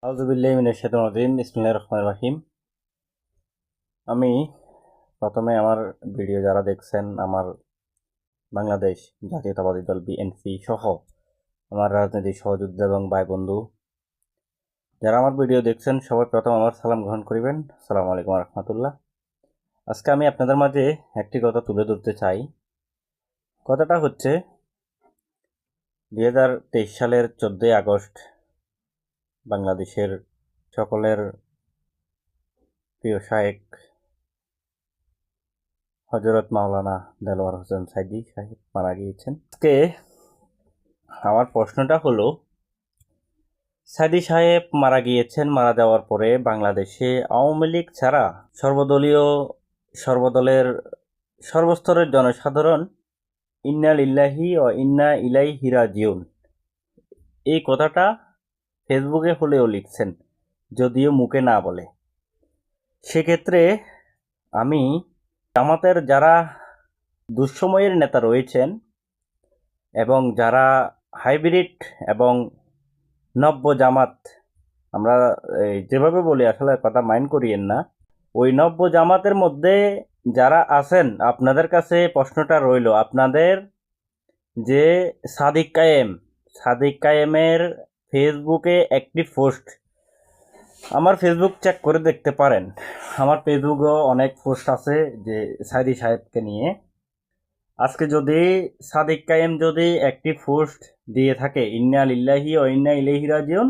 আউযুবিল্লাহি মিনাশ শাইতানির রাজিম। বিসমিল্লাহির রহমানির রহিম। আমি প্রথমে আমার ভিডিও যারা দেখছেন, আমার বাংলাদেশ জাতীয়তাবাদী দল বিএনপি সহ আমার রাজনৈতিক সহযোদ্ধা এবং ভাই বন্ধু যারা আমার ভিডিও দেখছেন, সবাই প্রথম আমার সালাম গ্রহণ করিবেন। আসসালামু আলাইকুম রহমতুল্লাহ। আজকে আমি আপনাদের মাঝে একটি কথা তুলে ধরতে চাই। কথাটা হচ্ছে 2023 সালের 14ই আগস্ট বাংলাদেশের সকলের প্রিয় শায়েখ হযরত মাওলানা দেলোয়ার হোসেন সাইদী সাহেব মারা গিয়েছেন। আজকে আমার প্রশ্নটা হলো, সাইদী সাহেব মারা গিয়েছেন। মারা যাওয়ার পরে বাংলাদেশে আওয়ামী লীগ ছাড়া সর্বদলের সর্বস্তরের জনসাধারণ ইন্না লিল্লাহি ও ইন্না ইলাইহি রাজিউন এই কথাটা ফেসবুকে হলেও লিখছেন, যদিও মুখে না বলে। সেক্ষেত্রে আমি জামাতের যারা দুঃসময়ের নেতা রয়েছেন এবং যারা হাইব্রিড এবং নব্য জামাত, আমরা যেভাবে বলি আসলে কথা মাইন্ড করিয়েন না, ওই নব্য জামাতের মধ্যে যারা আছেন, আপনাদের কাছে প্রশ্নটা রইল, আপনাদের যে সাদিক কায়েমের ফেসবুকে একটি পোস্ট, আমার ফেসবুক চেক করে দেখতে পারেন, আমার ফেসবুকেও অনেক পোস্ট আছে যে সাইদী সাহেবকে নিয়ে। আজকে যদি সাদিক কায়েম যদি একটি পোস্ট দিয়ে থাকে ইন্না লিল্লাহি ও ইন্না ইলাইহি রাজিউন,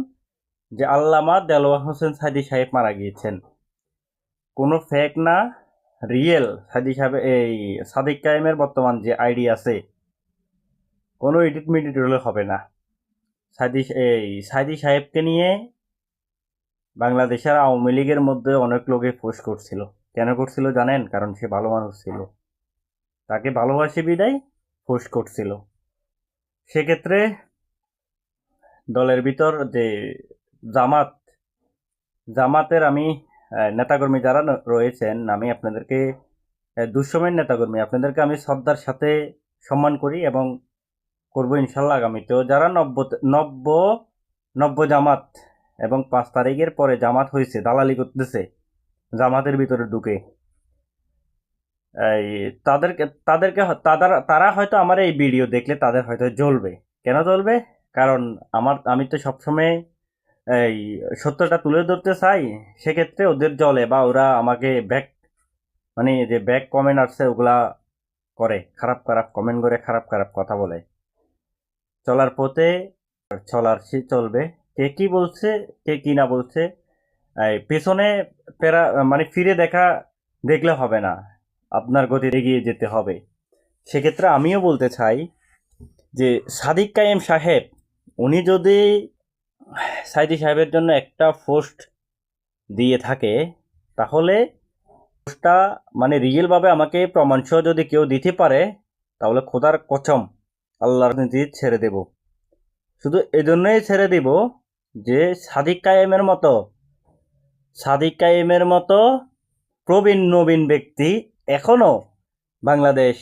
যে আল্লামা দেলোয়ার হোসেন সাইদী সাহেব মারা গিয়েছেন, কোনো ফেক না, রিয়েল সাদিক কায়েমের বর্তমান যে আইডি আছে, কোনো এডিট মেডিট হলে হবে না। সাইদী সাহেবকে নিয়ে বাংলাদেশের আওয়ামী লীগের মধ্যে অনেক লোকে পোস্ট করছিল। কেন করছিল জানেন? কারণ সে ভালো মানুষ ছিল, তাকে ভালোবাসে বিদায় পোস্ট করছিল। সেক্ষেত্রে দলের ভিতর যে জামাতের আমি নেতাকর্মী যারা রয়েছেন, আমি আপনাদেরকে দুঃসময়ের নেতাকর্মী, আপনাদেরকে আমি শ্রদ্ধার সাথে সম্মান করি এবং করবো ইনশাল্লাহ আগামীতেও। যারা নব্য নব্য জামাত এবং 5 তারিখের পরে জামাত হয়েছে, দালালি করতেছে জামাতের ভিতরে ঢুকে, এই তারা হয়তো আমার এই ভিডিও দেখলে তাদের হয়তো জ্বলবে। কেন জ্বলবে? কারণ আমি তো সবসময় এই সত্যটা তুলে ধরতে চাই। সেক্ষেত্রে ওদের জ্বলে, বা ওরা আমাকে যে ব্যাক কমেন্ট আসছে ওগুলা করে, খারাপ কমেন্ট করে, খারাপ কথা বলে। চলার পথে সে চলবে, কে কি বলছে কে কি না বলছে পেছনে ফিরে দেখলে হবে না, আপনার গতি এগিয়ে যেতে হবে। সেক্ষেত্রে আমিও বলতে চাই যে সাদিক কায়েম সাহেব, উনি যদি সাইদী সাহেবের জন্য একটা পোস্ট দিয়ে থাকে, তাহলে পোস্টটা রিয়েলভাবে আমাকে প্রমাণসহ যদি কেউ দিতে পারে, তাহলে খোদার কসম আল্লাহর রাজনীতি ছেড়ে দেব। শুধু এজন্যই ছেড়ে দিব যে সাদিক কায়েমের মতো প্রবীণ নবীন ব্যক্তি এখনো বাংলাদেশ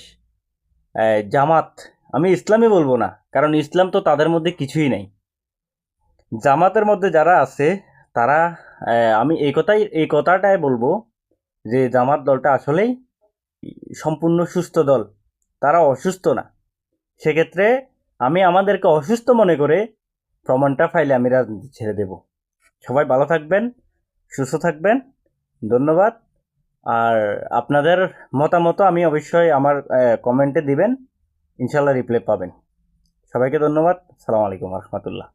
জামাত, আমি ইসলামই বলবো না, কারণ ইসলাম তো তাদের মধ্যে কিছুই নাই। জামাতের মধ্যে যারা আছে তারা, আমি এই কথাটাই বলবো যে জামাত দলটা আসলেই সম্পূর্ণ সুস্থ দল, তারা অসুস্থ না। সেক্ষেত্রে আমি আমাদেরকে অসুস্থ মনে করে প্রমাণটা ফাইলে আমি রাজনীতি ছেড়ে দেব। সবাই ভালো থাকবেন, সুস্থ থাকবেন, ধন্যবাদ। আর আপনাদের মতামত আমি অবশ্যই আমার কমেন্টে দিবেন, ইনশাল্লাহ রিপ্লাই পাবেন। সবাইকে ধন্যবাদ। আসসালামু আলাইকুম রহমতুল্লাহ।